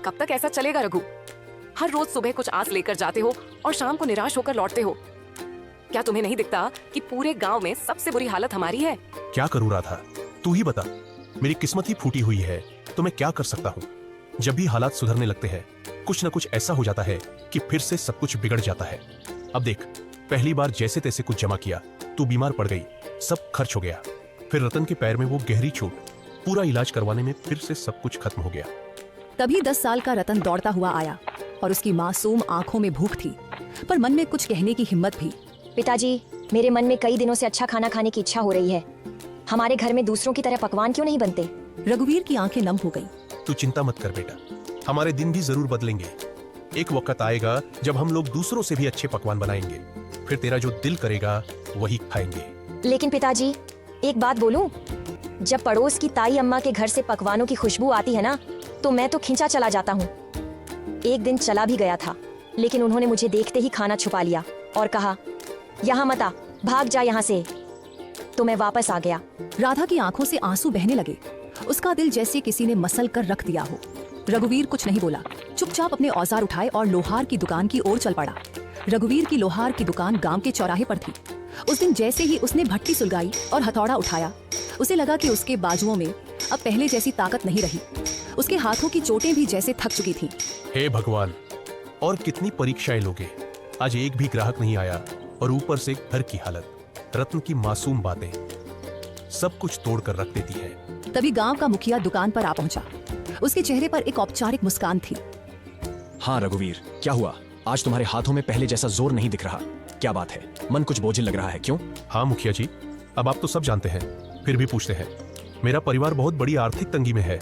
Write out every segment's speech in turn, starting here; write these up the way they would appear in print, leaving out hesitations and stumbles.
कब तक ऐसा चलेगा रघु? हर रोज सुबह कुछ आस लेकर जाते हो और शाम को निराश होकर लौटते हो। क्या तुम्हें नहीं दिखता कि पूरे गांव में सबसे बुरी हालत हमारी है? क्या करूं राधा, तू ही बता। मेरी किस्मत ही फूटी हुई है तो मैं क्या कर सकता हूँ। जब भी हालात सुधरने लगते हैं कुछ न कुछ ऐसा हो जाता है कि फिर से सब कुछ बिगड़ जाता है। अब देख, पहली बार जैसे तैसे कुछ जमा किया, तू बीमार पड़ गई, सब खर्च हो गया। फिर रतन के पैर में वो गहरी चोट, पूरा इलाज करवाने में फिर से सब कुछ खत्म हो गया। तभी 10 साल का रतन दौड़ता हुआ आया और उसकी मासूम आंखों में भूख थी, पर मन में कुछ कहने की हिम्मत भी। पिताजी, मेरे मन में कई दिनों से अच्छा खाना खाने की इच्छा हो रही है। हमारे घर में दूसरों की तरह पकवान क्यों नहीं बनते? रघुवीर की आंखें नम हो गईं। तू चिंता मत कर बेटा, हमारे दिन भी जरूर बदलेंगे। एक वक्त आएगा जब हम लोग दूसरों से भी अच्छे पकवान बनाएंगे, फिर तेरा जो दिल करेगा वही खाएंगे। लेकिन पिताजी, एक बात बोलूं? जब पड़ोस की ताई अम्मा के घर से पकवानों की खुशबू आती है ना, तो मैं तो खींचा चला जाता हूँ। एक दिन चला भी गया था, लेकिन उन्होंने मुझे देखते ही खाना छुपा लिया और कहा, यहाँ मत आ, भाग जा यहाँ से। तो मैं वापस आ गया। राधा की आंखों से आंसू बहने लगे। उसका दिल जैसे किसी ने मसल कर रख दिया हो। रघुवीर कुछ नहीं बोला, चुपचाप अपने औजार उठाए और लोहार की दुकान की ओर चल पड़ा। रघुवीर की लोहार की दुकान गांव के चौराहे पर थी। उस दिन जैसे ही उसने भट्टी सुलगाई और हथौड़ा उठाया, उसे लगा कि उसके बाजुओं में अब पहले जैसी ताकत नहीं रही। उसके हाथों की चोटें भी जैसे थक चुकी थीं। हे भगवान, और कितनी परीक्षाएं लोगे। आज एक भी ग्राहक नहीं आया और ऊपर से घर की हालत, रत्न की मासूम बातें सब कुछ तोड़ कर रख देती है। तभी गांव का मुखिया दुकान पर आ पहुंचा। उसके चेहरे पर एक औपचारिक मुस्कान थी। हाँ रघुवीर, क्या हुआ? आज तुम्हारे हाथों में पहले जैसा जोर नहीं दिख रहा। क्या बात है? मन कुछ बोझिल लग रहा है, क्यों? हाँ मुखिया जी, अब आप तो सब जानते हैं, फिर भी पूछते हैं। मेरा परिवार बहुत बड़ी आर्थिक तंगी में है।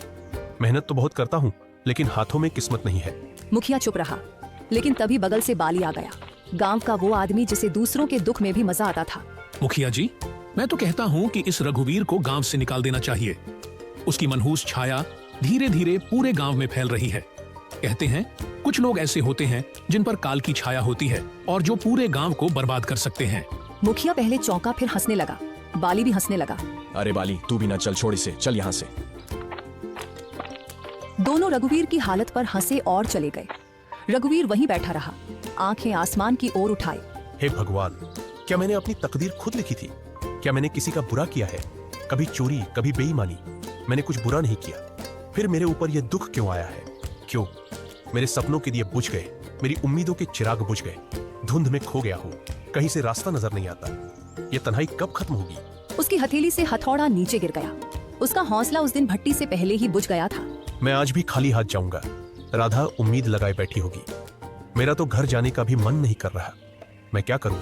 मेहनत तो बहुत करता हूँ, लेकिन हाथों में किस्मत नहीं है। मुखिया चुप रहा, लेकिन तभी बगल से बाली आ गया। गांव का वो आदमी जिसे दूसरों के दुख में भी मजा आता था। मुखिया जी, मैं तो कहता हूँ कि इस रघुवीर को गांव से निकाल देना चाहिए। उसकी मनहूस छाया धीरे धीरे पूरे गांव में फैल रही है। कहते हैं कुछ लोग ऐसे होते हैं जिन पर काल की छाया होती है और जो पूरे गांव को बर्बाद कर सकते हैं। मुखिया पहले चौंका, फिर हंसने लगा। बाली भी हंसने लगा। अरे बाली, तू भी ना चल, छोड़ इसे, चल यहाँ से। दोनों रघुवीर की हालत पर हंसे और चले गए। रघुवीर वहीं बैठा रहा, आंखें आसमान की ओर उठाए। हे भगवान, क्या मैंने अपनी तकदीर खुद लिखी थी? क्या मैंने किसी का बुरा किया है? कभी चोरी, कभी बेईमानी, मैंने कुछ बुरा नहीं किया। फिर मेरे ऊपर यह दुख क्यों आया है? क्यों? मेरे सपनों के दिए बुझ गए, मेरी उम्मीदों के चिराग बुझ गए। धुंध में खो गया हूँ, कहीं से रास्ता नजर नहीं आता। ये तन्हाई कब खत्म होगी? उसकी हथेली से हथौड़ा नीचे गिर गया। उसका हौसला उस दिन भट्टी से पहले ही बुझ गया था। मैं आज भी खाली हाथ जाऊंगा। राधा उम्मीद लगाए बैठी होगी। मेरा तो घर जाने का भी मन नहीं कर रहा। मैं क्या करूं?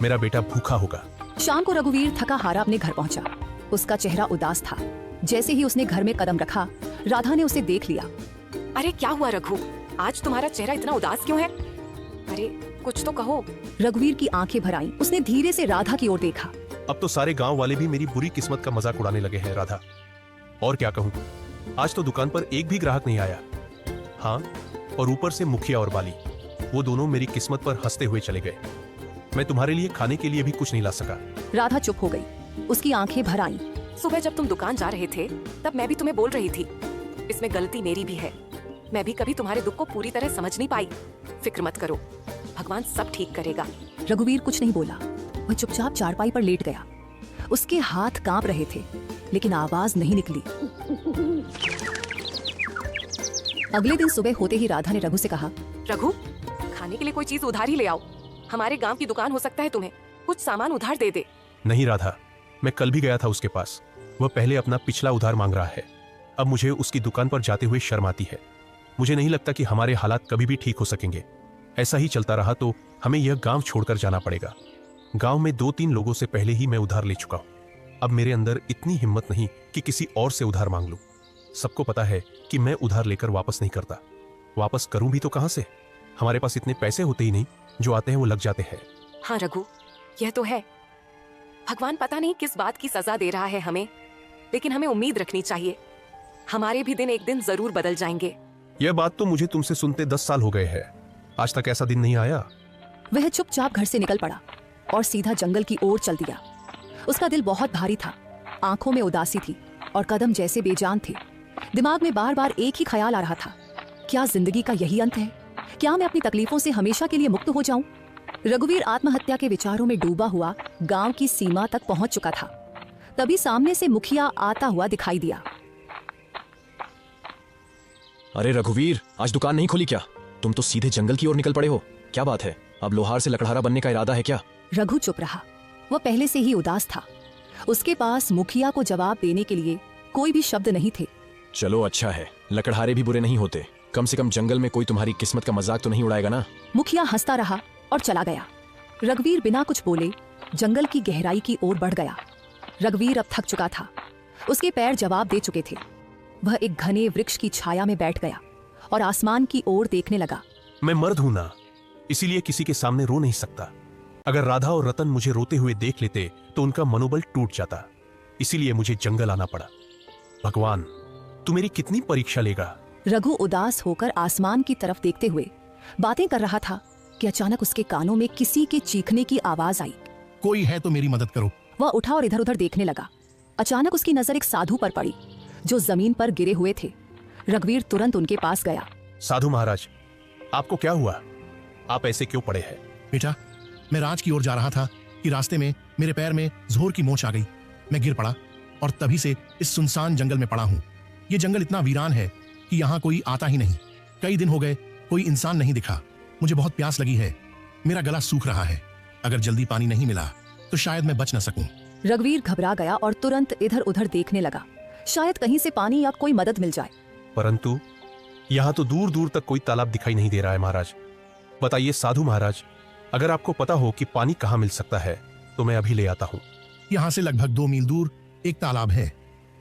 मेरा बेटा भूखा होगा। शाम को रघुवीर थका हारा अपने घर पहुंचा। उसका चेहरा उदास था। जैसे ही उसने घर में कदम रखा, राधा ने उसे देख लिया। अरे क्या हुआ रघु, आज तुम्हारा चेहरा इतना उदास क्यों है? अरे कुछ तो कहो। रघुवीर की आंखें भर आईं। उसने धीरे से राधा की ओर देखा। अब तो सारे गांव वाले भी मेरी बुरी किस्मत का मजाक उड़ाने लगे हैं राधा। और क्या कहूं, आज तो दुकान पर एक भी ग्राहक नहीं आया। हाँ, और ऊपर से मुखिया और बाली, वो दोनों मेरी किस्मत पर हंसते हुए चले गए। मैं तुम्हारे लिए खाने के लिए भी कुछ नहीं ला सका। राधा चुप हो गई। उसकी आंखें भर आईं। सुबह जब तुम दुकान जा रहे थे तब मैं भी तुम्हें बोल रही थी, इसमें गलती मेरी भी है। मैं भी कभी तुम्हारे दुख को पूरी तरह समझ नहीं पाई। फिक्र मत करो, भगवान सब ठीक करेगा। रघुवीर कुछ नहीं बोला। वह चुपचाप चारपाई पर लेट गया। उसके हाथ कांप रहे थे, लेकिन आवाज नहीं निकली। अगले दिन सुबह होते ही राधा ने रघु से कहा, रघु, खाने के लिए कोई चीज उधार ही ले आओ। हमारे गांव की दुकान हो सकता है तुम्हें कुछ सामान उधार दे दे। नहीं राधा, मैं कल भी गया था उसके पास। वह पहले अपना पिछला उधार मांग रहा है। अब मुझे उसकी दुकान पर जाते हुए शर्म आती है। मुझे नहीं लगता कि हमारे हालात कभी भी ठीक हो सकेंगे। ऐसा ही चलता रहा तो हमें यह गांव छोड़कर जाना पड़ेगा। गांव में 2-3 लोगों से पहले ही मैं उधार ले चुका हूं। अब मेरे अंदर इतनी हिम्मत नहीं कि किसी और से उधार मांग लूं। सबको पता है कि मैं उधार लेकर वापस नहीं करता। वापस करूं भी तो कहां से? हमारे पास इतने पैसे होते ही नहीं, जो आते हैं वो लग जाते हैं। हाँ रघु, यह तो है। भगवान पता नहीं किस बात की सजा दे रहा है हमें, लेकिन हमें उम्मीद रखनी चाहिए। हमारे भी दिन एक दिन जरूर बदल जाएंगे। यह बात तो मुझे तुमसे सुनते 10 साल हो गए हैं। आज तक ऐसा दिन नहीं आया। वह चुपचाप घर से निकल पड़ा और सीधा जंगल की ओर चल दिया। उसका दिल बहुत भारी था, आंखों में उदासी थी और कदम जैसे बेजान थे। दिमाग में बार बार एक ही ख्याल आ रहा था, क्या जिंदगी का यही अंत है? क्या मैं अपनी तकलीफों से हमेशा के लिए मुक्त हो जाऊं? रघुवीर आत्महत्या के विचारों में डूबा हुआ गांव की सीमा तक पहुंच चुका था। तभी सामने से मुखिया आता हुआ दिखाई दिया। अरे रघुवीर, आज दुकान नहीं खोली क्या? तुम तो सीधे जंगल की ओर निकल पड़े हो। क्या बात है? अब लोहार से लकड़हारा बनने का इरादा है क्या? रघु चुप रहा। वह पहले से ही उदास था। उसके पास मुखिया को जवाब देने के लिए कोई भी शब्द नहीं थे। चलो अच्छा है, लकड़हारे भी बुरे नहीं होते। कम से कम जंगल में कोई तुम्हारी किस्मत का मजाक तो नहीं उड़ाएगा ना। मुखिया हंसता रहा और चला गया। रघुवीर बिना कुछ बोले जंगल की गहराई की ओर बढ़ गया। रघुवीर अब थक चुका था। उसके पैर जवाब दे चुके थे। वह एक घने वृक्ष की छाया में बैठ गया और आसमान की ओर देखने लगा। मैं मर्द हूं ना, इसीलिए किसी के सामने रो नहीं सकता। अगर राधा और रतन मुझे रोते हुए देख लेते तो उनका मनोबल टूट जाता। इसीलिए मुझे जंगल आना पड़ा। भगवान, तू मेरी कितनी परीक्षा लेगा? रघु उदास होकर आसमान की तरफ देखते हुए बातें कर रहा था कि अचानक उसके कानों में किसी के चीखने की आवाज आई। कोई है तो मेरी मदद करो। वह उठा और इधर उधर देखने लगा। अचानक उसकी नजर एक साधु पर पड़ी जो जमीन पर गिरे हुए थे। रघुवीर तुरंत उनके पास गया। साधु महाराज, आपको क्या हुआ? आप ऐसे क्यों पड़े हैं? बेटा, मैं राज की ओर जा रहा था कि रास्ते में मेरे पैर में जोर की मोच आ गई। मैं गिर पड़ा और तभी से इस सुनसान जंगल में पड़ा हूँ। ये जंगल इतना वीरान है कि यहाँ कोई आता ही नहीं। कई दिन हो गए कोई इंसान नहीं दिखा। मुझे बहुत प्यास लगी है। मेरा गला सूख रहा है। अगर जल्दी पानी नहीं मिला तो शायद मैं बच न सकूं। रघुवीर घबरा गया और तुरंत इधर उधर देखने लगा। शायद कहीं से पानी या कोई मदद मिल जाए। परंतु यहाँ तो दूर दूर तक कोई तालाब दिखाई नहीं दे रहा है महाराज। बताइए साधु महाराज, अगर आपको पता हो कि पानी कहाँ मिल सकता है तो मैं अभी ले आता हूँ। यहाँ से लगभग 2 मील दूर एक तालाब है।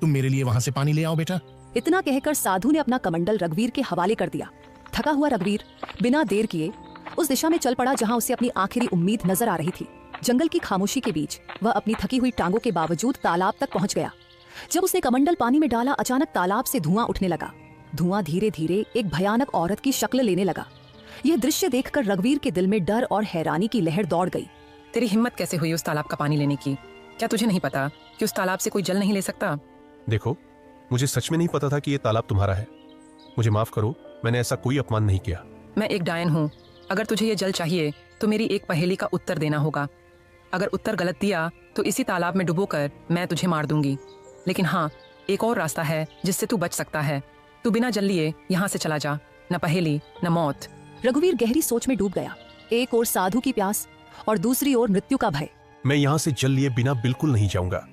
तुम मेरे लिए वहाँ से पानी ले आओ बेटा। इतना कहकर साधु ने अपना कमंडल रघुवीर के हवाले कर दिया। थका हुआ रघुवीर बिना देर किए उस दिशा में चल पड़ा जहाँ उसे अपनी आखिरी उम्मीद नजर आ रही थी। जंगल की खामोशी के बीच वह अपनी थकी हुई टांगों के बावजूद तालाब तक पहुंच गया। जब उसने कमंडल पानी में डाला, अचानक तालाब से धुआं उठने लगा। धुआं धीरे धीरे एक भयानक औरत की शक्ल लेने लगा। यह दृश्य देखकर रघुवीर के दिल में डर और हैरानी की लहर दौड़ गई। तेरी हिम्मत कैसे हुई उस तालाब का पानी लेने की? क्या तुझे नहीं पता कि उस तालाब से कोई जल नहीं ले सकता? देखो, मुझे सच में नहीं पता था कि ये तालाब तुम्हारा है। मुझे माफ करो, मैंने ऐसा कोई अपमान नहीं किया। मैं एक डायन हूँ। अगर तुझे ये जल चाहिए तो मेरी एक पहेली का उत्तर देना होगा। अगर उत्तर गलत दिया तो इसी तालाब में डुबोकर मैं तुझे मार दूंगी। लेकिन हाँ, एक और रास्ता है जिससे तू बच सकता है। तू बिना जल लिए यहाँ से चला जा। न पहेली न मौत। रघुवीर गहरी सोच में डूब गया। एक ओर साधु की प्यास और दूसरी ओर मृत्यु का भय। मैं यहाँ से जल लिए बिना बिल्कुल नहीं जाऊंगा।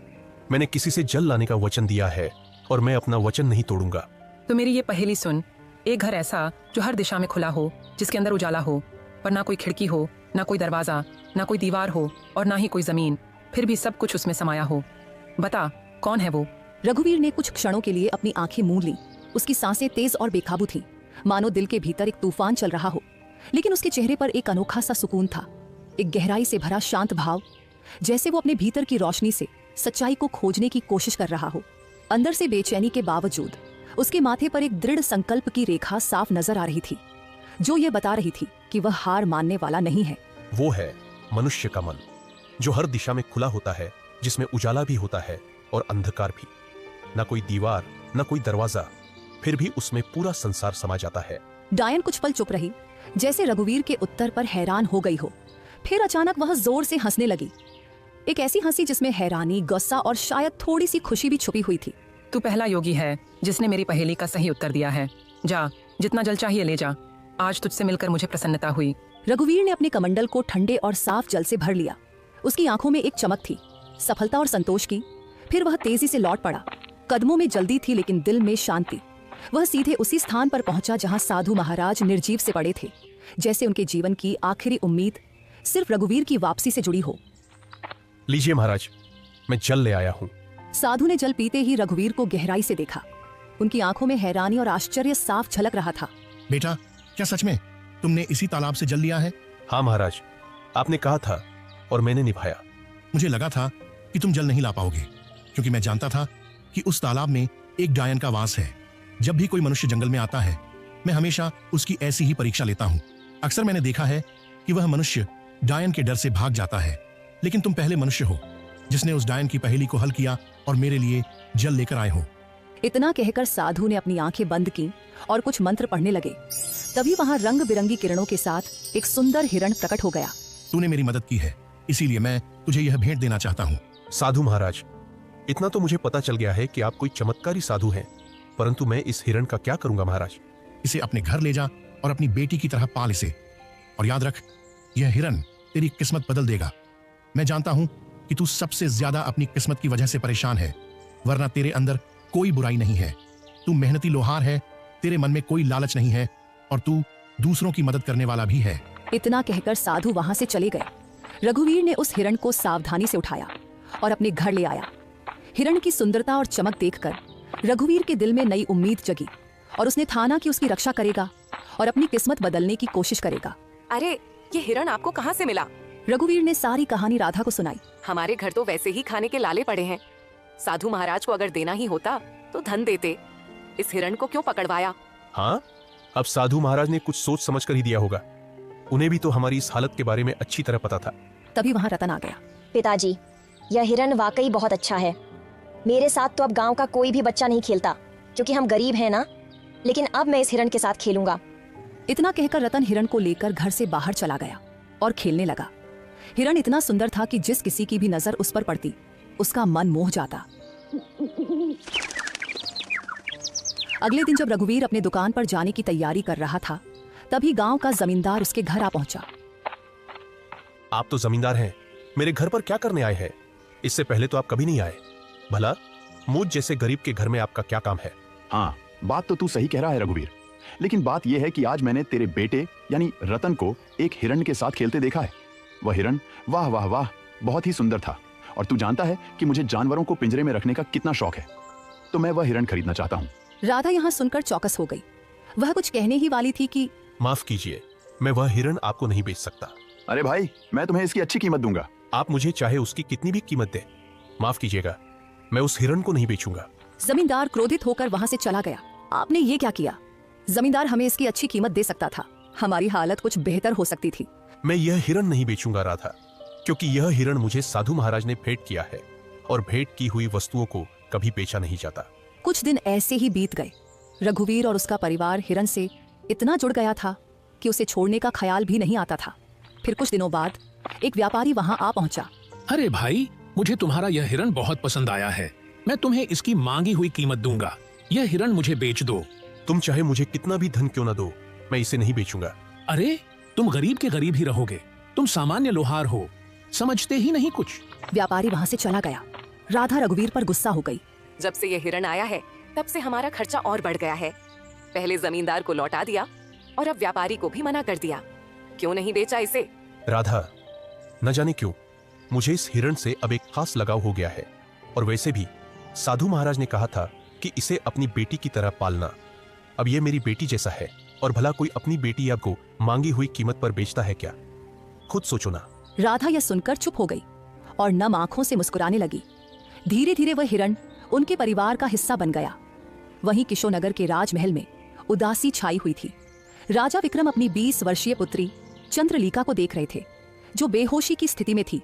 मैंने किसी से जल लाने का वचन दिया है और मैं अपना वचन नहीं तोड़ूंगा। तो मेरी ये पहेली सुन। एक घर ऐसा जो हर दिशा में खुला हो, जिसके अंदर उजाला हो, पर ना कोई खिड़की हो, ना कोई दरवाजा, ना कोई दीवार हो और ना ही कोई जमीन, फिर भी सब कुछ उसमें समाया हो। बता, कौन है वो? रघुवीर ने कुछ क्षणों के लिए अपनी आंखें मूंद ली। उसकी सांसें तेज और बेकाबू थीं, मानो दिल के भीतर एक तूफान चल रहा हो। लेकिन उसके चेहरे पर एक अनोखा सा सुकून था, एक गहराई से भरा शांत भाव, जैसे वो अपने भीतर की रोशनी से सच्चाई को खोजने की कोशिश कर रहा हो। अंदर से बेचैनी के बावजूद उसके माथे पर एक दृढ़ संकल्प की रेखा साफ नजर आ रही थी, जो ये बता रही थी कि वह हार मानने वाला नहीं है। वो है मनुष्य का मन, जो हर दिशा में खुला होता है, जिसमें उजाला भी होता है और अंधकार भी। न कोई दीवार, न कोई दरवाजा, फिर भी उसमें पूरा संसार समा जाता है। डायन कुछ पल चुप रही, जैसे रघुवीर के उत्तर पर हैरान हो गई हो। फिर अचानक वह जोर से हंसने लगी। एक ऐसी हंसी जिसमें हैरानी, गुस्सा और शायद थोड़ी सी खुशी भी छुपी हुई थी। तू पहला योगी है जिसने मेरी पहेली का सही उत्तर दिया है। जा, जितना जल चाहिए ले जा। आज तुझसे मिलकर मुझे प्रसन्नता हुई। रघुवीर ने अपने कमंडल को ठंडे और साफ जल से भर लिया। उसकी आंखों में एक चमक थी, सफलता और संतोष की। फिर वह तेजी से लौट पड़ा। कदमों में जल्दी थी लेकिन दिल में शांति। वह सीधे उसी स्थान पर पहुंचा जहां साधु महाराज निर्जीव से पड़े थे, जैसे उनके जीवन की आखिरी उम्मीद सिर्फ रघुवीर की वापसी से जुड़ी हो। लीजिए महाराज, मैं जल ले आया हूँ। साधु ने जल पीते ही रघुवीर को गहराई से देखा। उनकी आंखों में हैरानी और आश्चर्य साफ झलक रहा था। बेटा, क्या सच में तुमने इसी तालाब से जल लिया है? हाँ महाराज, आपने कहा था और मैंने निभाया। मुझे लगा था कि तुम जल नहीं ला पाओगे, क्योंकि मैं जानता था कि उस तालाब में एक डायन का वास है। जब भी कोई मनुष्य जंगल में आता है, मैं हमेशा उसकी ऐसी ही परीक्षा लेता हूँ। अक्सर मैंने देखा है कि वह मनुष्य डायन के डर से भाग जाता है, लेकिन तुम पहले मनुष्य हो जिसने उस डायन की पहेली को हल किया और मेरे लिए जल लेकर आए हो। इतना कहकर साधु ने अपनी आंखें बंद की और कुछ मंत्र पढ़ने लगे। तभी वहां रंग बिरंगी किरणों के साथ एक सुंदर हिरण प्रकट हो गया। तूने मेरी मदद की है, इसीलिए मैं तुझे यह भेंट देना चाहता हूँ। साधु महाराज, इतना तो मुझे पता चल गया है कि आप कोई चमत्कारी साधु हैं, परंतु मैं इस हिरण का क्या करूंगा महाराज? इसे अपने घर ले जा और अपनी बेटी की तरह पाल इसे। और याद रख, यह हिरण तेरी किस्मत बदल देगा। मैं जानता हूं कि तू सबसे ज्यादा अपनी किस्मत की वजह से परेशान है, वरना तेरे अंदर कोई बुराई नहीं है। तू मेहनती लोहार है, तेरे मन में कोई लालच नहीं है और तू दूसरों की मदद करने वाला भी है। इतना कहकर साधु वहां से चले गए। रघुवीर ने उस हिरण को सावधानी से उठाया और अपने घर ले आया। हिरण की सुंदरता और चमक देखकर रघुवीर के दिल में नई उम्मीद जगी और उसने ठाना कि उसकी रक्षा करेगा और अपनी किस्मत बदलने की कोशिश करेगा। अरे, ये हिरण आपको कहाँ से मिला? रघुवीर ने सारी कहानी राधा को सुनाई। हमारे घर तो वैसे ही खाने के लाले पड़े हैं। साधु महाराज को अगर देना ही होता तो धन देते। इस हिरण को क्यों पकड़वाया? हाँ, अब साधु महाराज ने कुछ सोच समझ कर ही दिया होगा। उन्हें भी तो हमारी इस हालत के बारे में अच्छी तरह पता था। तभी वहां रतन आ गया। पिताजी, यह हिरण वाकई बहुत अच्छा है। मेरे साथ तो अब गांव का कोई भी बच्चा नहीं खेलता, क्योंकि हम गरीब हैं ना। लेकिन अब मैं इस हिरण के साथ खेलूंगा। इतना कहकर रतन हिरण को लेकर घर से बाहर चला गया और खेलने लगा। हिरण इतना सुंदर था कि जिस किसी की भी नजर उस पर पड़ती उसका मन मोह जाता। अगले दिन जब रघुवीर अपने दुकान पर जाने की तैयारी कर रहा था, तभी गांव का जमींदार उसके घर आ पहुंचा। आप तो जमींदार हैं, मेरे घर पर क्या करने आए हैं? इससे पहले तो आप कभी नहीं आए। भला मुझ जैसे गरीब के घर में आपका क्या काम है? हाँ, बात तो तू सही कह रहा है रघुवीर, लेकिन बात यह है कि आज मैंने तेरे बेटे यानी रतन को एक हिरण के साथ खेलते देखा है। वह हिरण वाह वाह वाह बहुत ही सुंदर था। और तू जानता है कि मुझे जानवरों को पिंजरे में रखने का कितना शौक है, तो मैं वह हिरण खरीदना चाहता हूँ। राधा यहाँ सुनकर चौकस हो गई। वह कुछ कहने ही वाली थी कि माफ कीजिए, मैं वह हिरण आपको नहीं बेच सकता। अरे भाई, मैं तुम्हें इसकी अच्छी कीमत दूंगा। आप मुझे चाहे उसकी कितनी भी कीमत दे, माफ कीजिएगा, मैं उस हिरण को नहीं बेचूंगा। जमींदार क्रोधित होकर वहां से चला गया। आपने ये क्या किया? जमींदार हमें इसकी अच्छी कीमत दे सकता था, हमारी हालत कुछ बेहतर हो सकती थी। मैं यह हिरण नहीं बेचूंगा राधा, क्योंकि यह हिरण मुझे साधु महाराज ने भेंट किया है और भेंट की हुई वस्तुओं को कभी बेचा नहीं जाता। कुछ दिन ऐसे ही बीत गए। रघुवीर और उसका परिवार हिरण से इतना जुड़ गया था कि उसे छोड़ने का ख्याल भी नहीं आता था। फिर कुछ दिनों बाद एक व्यापारी वहां आ पहुंचा। अरे भाई, मुझे तुम्हारा यह हिरण बहुत पसंद आया है। मैं तुम्हें इसकी मांगी हुई कीमत दूंगा। यह हिरण मुझे बेच दो। तुम चाहे मुझे कितना भी धन क्यों न दो, मैं इसे नहीं बेचूंगा। अरे, तुम गरीब के गरीब ही रहोगे। तुम सामान्य लोहार हो, समझते ही नहीं कुछ। व्यापारी वहां से चला गया। राधा रघुवीर पर गुस्सा हो गई। जब से ये हिरण आया है तब से हमारा खर्चा और बढ़ गया है। पहले जमींदार को लौटा दिया और अब व्यापारी को भी मना कर दिया। क्यों नहीं बेचा इसे? राधा, न जाने क्यों मुझे इस हिरण से अब एक खास लगाव हो गया है। और वैसे भी साधु महाराज ने कहा था कि इसे अपनी बेटी की तरह पालना। अब ये मेरी बेटी जैसा है, और भला कोई अपनी बेटी या को मांगी हुई कीमत पर बेचता है क्या? खुद सोचो ना। राधा यह सुनकर चुप हो गई और नम आंखों से मुस्कुराने लगी। धीरे धीरे वह हिरण उनके परिवार का हिस्सा बन गया। वहीं किशोनगर के राजमहल में उदासी छाई हुई थी। राजा विक्रम अपनी 20 वर्षीय पुत्री चंद्रलीका को देख रहे थे, जो बेहोशी की स्थिति में थी।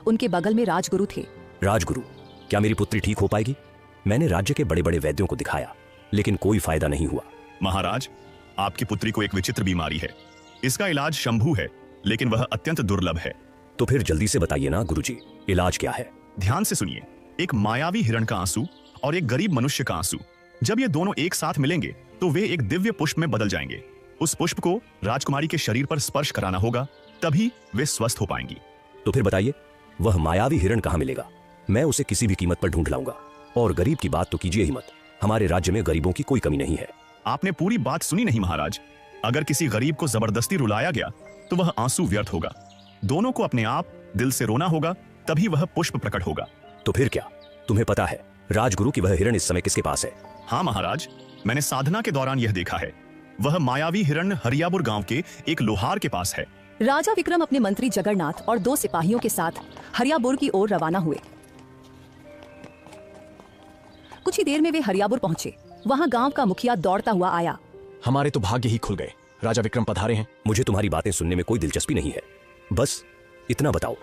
उनके बगल में राजगुरु थे। राजगुरु, क्या मेरी पुत्री ठीक हो पाएगी? मैंने राज्य के बड़े बड़े वैद्यों को दिखाया, लेकिन कोई फायदा नहीं हुआ। महाराज, आपकी पुत्री को एक विचित्र बीमारी है। इसका इलाज शंभू है, लेकिन वह अत्यंत दुर्लभ है। तो फिर जल्दी से बताइए ना गुरुजी, इलाज क्या है? ध्यान से सुनिए। एक मायावी हिरण का आंसू और एक गरीब मनुष्य का आंसू, जब ये दोनों एक साथ मिलेंगे तो वे एक दिव्य पुष्प में बदल जाएंगे। उस पुष्प को राजकुमारी के शरीर पर स्पर्श कराना होगा, तभी वे स्वस्थ हो पाएंगी। तो फिर बताइए, वह मायावी हिरण कहाँ मिलेगा? मैं उसे किसी भी कीमत पर ढूंढ लाऊंगा। और गरीब की बात तो कीजिए ही मत। हमारे राज्य में गरीबों की कोई कमी नहीं है। आपने पूरी बात सुनी नहीं महाराज। अगर किसी गरीब को जबरदस्ती रुलाया गया तो वह आंसू व्यर्थ होगा। दोनों को अपने आप दिल से रोना होगा, तभी वह पुष्प प्रकट होगा। तो फिर क्या तुम्हें पता है राजगुरु की वह हिरण इस समय किसके पास है? हाँ महाराज, मैंने साधना के दौरान यह देखा है। वह मायावी हिरण हरियापुर गांव के एक लोहार के पास है। राजा विक्रम अपने मंत्री जगन्नाथ और 2 सिपाहियों के साथ हरियापुर की ओर रवाना हुए। कुछ ही देर में वे हरियापुर पहुंचे। वहां गांव का मुखिया दौड़ता हुआ आया। हमारे तो भाग्य ही खुल गए। राजा विक्रम पधारे हैं। मुझे तुम्हारी बातें सुनने में कोई दिलचस्पी नहीं है। बस इतना बताओ,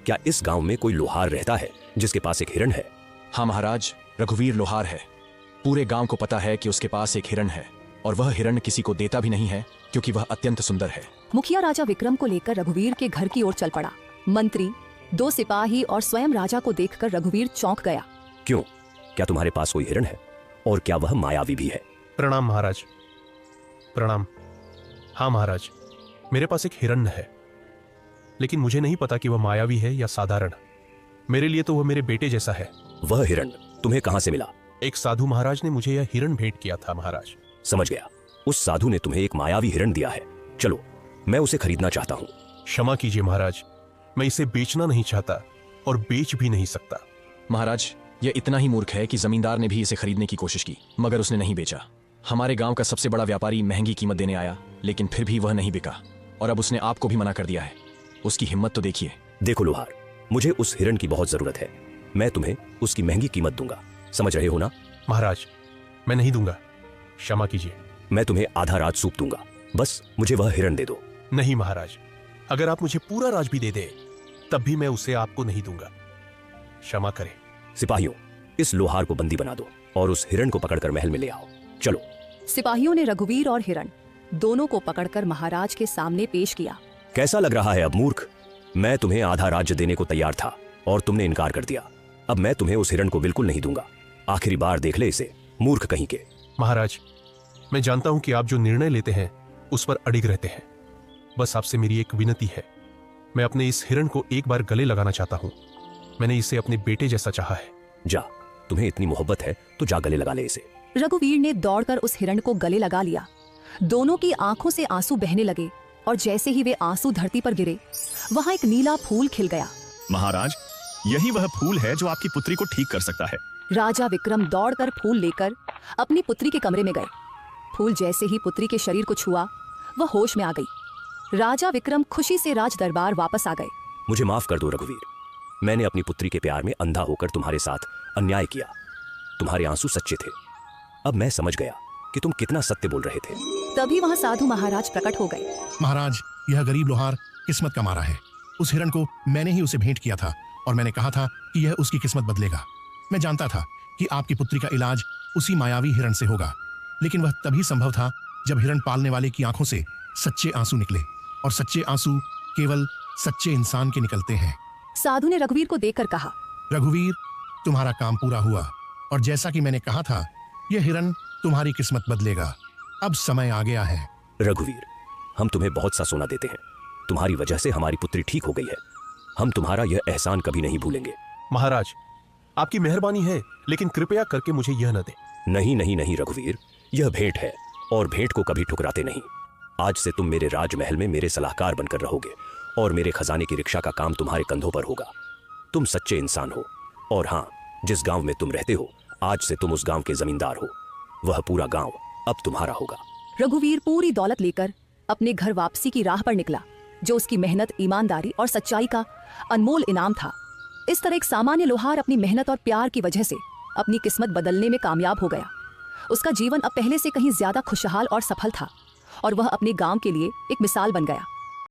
क्या इस गांव में कोई लोहार रहता है जिसके पास एक हिरण है? हाँ महाराज, रघुवीर लोहार है। पूरे गांव को पता है कि उसके पास एक हिरण है और वह हिरण किसी को देता भी नहीं है क्योंकि वह अत्यंत सुंदर है। मुखिया राजा विक्रम को लेकर रघुवीर के घर की ओर चल पड़ा। मंत्री, 2 सिपाही और स्वयं राजा को देखकर रघुवीर चौंक गया। क्यों? क्या तुम्हारे पास कोई हिरण है? और क्या वह मायावी भी है? प्रणाम महाराज। प्रणाम। हाँ महाराज, मेरे पास एक हिरण है, लेकिन मुझे नहीं पता कि वह मायावी है या साधारण। मेरे लिए तो वह मेरे बेटे जैसा है। वह हिरण तुम्हें कहां से मिला? एक साधु महाराज ने मुझे यह हिरण भेंट किया था महाराज। समझ गया, उस साधु ने तुम्हें एक मायावी हिरण दिया है। चलो, मैं उसे खरीदना चाहता हूं। क्षमा कीजिए महाराज, मैं इसे बेचना नहीं चाहता और बेच भी नहीं सकता। महाराज, यह इतना ही मूर्ख है कि जमींदार ने भी इसे खरीदने की कोशिश की मगर उसने नहीं बेचा। हमारे गांव का सबसे बड़ा व्यापारी महंगी कीमत देने आया, लेकिन फिर भी वह नहीं बिका और अब उसने आपको भी मना कर दिया है। उसकी हिम्मत तो देखिए। देखो लोहार, मुझे उस हिरण की बहुत जरूरत है। मैं तुम्हें उसकी महंगी कीमत दूंगा, समझ रहे हो ना? महाराज, मैं नहीं दूंगा, क्षमा कीजिए। मैं तुम्हें आधा राज सूप दूंगा, बस मुझे वह हिरण दे दो। नहीं महाराज, अगर आप मुझे पूरा राज भी दे दे तब भी मैं उसे आपको नहीं दूंगा, क्षमा करें। सिपाहियों, इस लोहार को बंदी बना दो और उस हिरण को पकड़कर महल में ले आओ। चलो। सिपाहियों ने रघुवीर और हिरण दोनों को पकड़कर महाराज के सामने पेश किया। कैसा लग रहा है अब मूर्ख? मैं तुम्हें आधा राज्य देने को तैयार था और तुमने इनकार कर दिया। अब मैं तुम्हें उस हिरण को बिल्कुल नहीं दूंगा। आखिरी बार देख ले इसे, मूर्ख कहीं के। महाराज, मैं जानता हूं कि आप जो निर्णय लेते हैं उस पर अडिग रहते हैं। बस आपसे मेरी एक विनती है, मैं अपने इस हिरण को एक बार गले लगाना चाहता हूं। मैंने इसे अपने बेटे जैसा चाहा है। जा, तुम्हें इतनी मोहब्बत है तो जा गले लगा ले इसे। रघुवीर ने दौड़कर उस हिरण को गले लगा लिया। दोनों की आंखों से आंसू बहने लगे और जैसे ही वे आंसू धरती पर गिरे, वहां एक नीला फूल खिल गया। महाराज, यही वह फूल है जो आपकी पुत्री को ठीक कर सकता है। राजा विक्रम दौड़कर फूल लेकर अपनी पुत्री के कमरे में गए। फूल जैसे ही पुत्री के शरीर को छुआ, वह होश में आ गई। राजा विक्रम खुशी से राज दरबार वापस आ गए। मुझे माफ कर दो रघुवीर, मैंने अपनी पुत्री के प्यार में अंधा होकर तुम्हारे साथ अन्याय किया। तुम्हारे आंसू सच्चे थे। अब मैं समझ गया कि तुम कितना सत्य बोल रहे थे। तभी वहां साधु महाराज प्रकट हो गए। महाराज, यह गरीब लोहार किस्मत का मारा है। उस हिरण को मैंने ही उसे भेंट किया था और मैंने कहा था कि यह उसकी किस्मत बदलेगा। मैं जानता था कि आपकी पुत्री का इलाज उसी मायावी हिरण से होगा, लेकिन वह तभी संभव था जब हिरण पालने वाले की आंखों से सच्चे आंसू निकले, और सच्चे आंसू केवल सच्चे इंसान के निकलते हैं। साधु ने रघुवीर को देखकर कहा, रघुवीर, तुम्हारा काम पूरा हुआ और जैसा कि मैंने कहा था, यह हिरण तुम्हारी किस्मत बदलेगा। अब समय आ गया है। रघुवीर, हम तुम्हें बहुत सा सोना देते हैं। तुम्हारी वजह से हमारी पुत्री ठीक हो गई है। हम तुम्हारा यह एहसान कभी नहीं भूलेंगे। महाराज, आपकी मेहरबानी है, लेकिन कृपया करके मुझे यह न दे। नहीं नहीं नहीं रघुवीर, यह भेंट है और भेंट को कभी ठुकराते नहीं। आज से तुम मेरे राजमहल में मेरे सलाहकार बनकर रहोगे और मेरे खजाने की रिक्शा का काम तुम्हारे कंधों पर होगा। तुम सच्चे इंसान हो और हाँ, जिस गांव में तुम रहते हो, आज से तुम उस गांव के जमींदार हो। वह पूरा गांव अब तुम्हारा होगा। रघुवीर पूरी दौलत लेकर अपने घर वापसी की राह पर निकला, जो उसकी मेहनत, ईमानदारी और सच्चाई का अनमोल इनाम था। इस तरह एक सामान्य लोहार अपनी मेहनत और प्यार की वजह से अपनी किस्मत बदलने में कामयाब हो गया। उसका जीवन अब पहले से कहीं ज्यादा खुशहाल और सफल था और वह अपने गांव के लिए एक मिसाल बन गया।